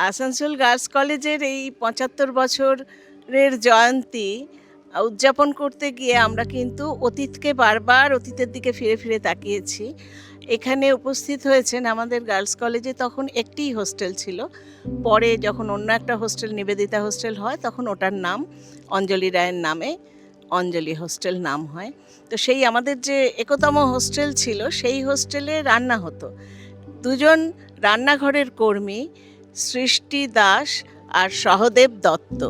Asansol girls কলেজের এই ৭৫ বছরের জয়ন্তী উদযাপন করতে গিয়ে আমরা কিন্তু অতীতকে বারবার অতীতের দিকে ফিরে ফিরে তাকিয়েছি। এখানে উপস্থিত হয়েছেন আমাদের গার্লস কলেজে তখন একটিই হোস্টেল ছিল। পরে যখন অন্য একটা হোস্টেল নিবেদিতা হোস্টেল হয় তখন ওটার নাম অঞ্জলি রায়ের নামে অঞ্জলি হোস্টেল নাম হয়। তো সেই আমাদের যে একতম হোস্টেল ছিল সেই হোস্টেলে রান্না হতো। দুজন রান্নাঘরের কর্মী সৃষ্টি দাস আর সহদেব দত্ত,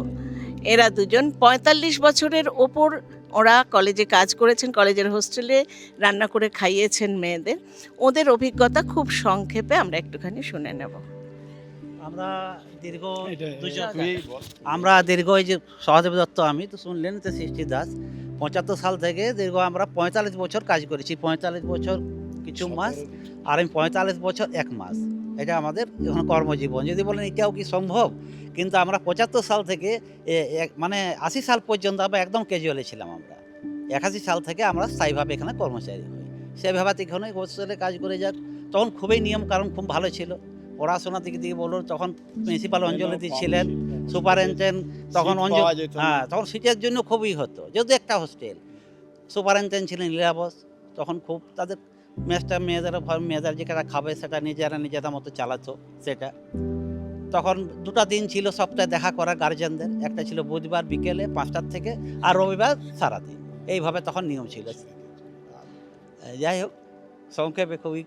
এরা দুজন ৪৫ বছরের ওপর ওরা কলেজে কাজ করেছেন, কলেজের হোস্টেলে রান্না করে খাইয়েছেন মেয়েদের। ওদের অভিজ্ঞতা খুব সংক্ষেপে আমরা একটুখানি শুনে নেব। আমরা দীর্ঘ এই যে সহদেব দত্ত, আমি তো শুনলেন তো সৃষ্টি দাস, ৭৫ সাল থেকে দীর্ঘ আমরা ৪৫ বছর কাজ করেছি। ৪৫ বছর কিছু মাস, আর আমি ৪৫ বছর ১ মাস। এটা আমাদের এখন কর্মজীবন। যদি বলেন এটাও কি সম্ভব, কিন্তু আমরা ৭৫ সাল থেকে মানে ৮০ সাল পর্যন্ত আমরা একদম ক্যাজুয়ালি ছিলাম। আমরা ৮১ সাল থেকে আমরা স্থায়ীভাবে এখানে কর্মচারী হই। সেভাবে এখানে হোস্টেলে কাজ করে যাক। তখন খুবই নিয়ম কারণ খুব ভালো ছিল। পড়াশোনার দিক দিয়ে বলুন, তখন প্রিন্সিপাল অঞ্জলিদি ছিলেন, সুপারিনটেন্ডেন্ট তখন তখন সিটের জন্য খুবই হতো, যেহেতু একটা হোস্টেল। সুপারিনটেন্ডেন্ট ছিলেন লীলাবস, তখন খুব তাদের মেসটা মেয়েদের যেটা খাবে সেটা নিজেরা মতো চালাতো। সেটা তখন দুটা দিন ছিল সপ্তাহে দেখা করা গার্জেনদের, একটা ছিল বুধবার বিকেলে ৫টার থেকে, আর রবিবার সারাদিন। এইভাবে তখন নিয়ম ছিল। যাই হোক, সংক্ষেপে খুবই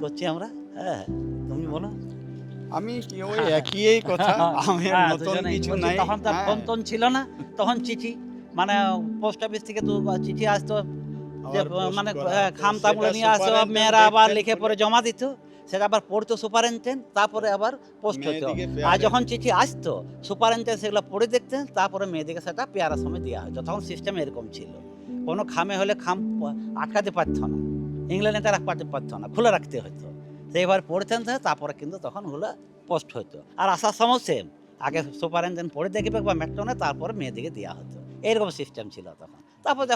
করছি আমরা। হ্যাঁ, তুমি বলো। আমি কি ওই একই কথা, আমি নতুন কিছু নাই। তখন তার ফোন টোন ছিল না, তখন চিঠি, মানে পোস্ট অফিস থেকে চিঠি আসতো, যে মানে খামতাগুলো নিয়ে আসতো, মেয়েরা আবার লিখে পরে জমা দিত, সেটা আবার পড়তো সুপারিনটেন্ডেন্ট, তারপরে আবার পোস্ট হতো। আর যখন চিঠি আসতো সুপারিনটেন্ডেন্ট সেগুলো পড়ে দেখতেন, তারপরে মেয়েদিকে সেটা পেয়ারার সময় দেওয়া হতো। তখন সিস্টেম এরকম ছিল। কোনো খামে হলে খাম আটকাতে পারতো না, ইংল্যান্ডে তারা পারতো না, খুলে রাখতে হতো। সেইবার পড়তেন, তারপরে কিন্তু তখন ওগুলো পোস্ট হতো। আর আসার সময় সেম, আগে সুপারিনটেন্ডেন্ট পড়ে দেখবে বা মেট্রনে, তারপরে মেয়েদিকে দেওয়া হতো। এইরকম সিস্টেম ছিল তখন। তারপর যখন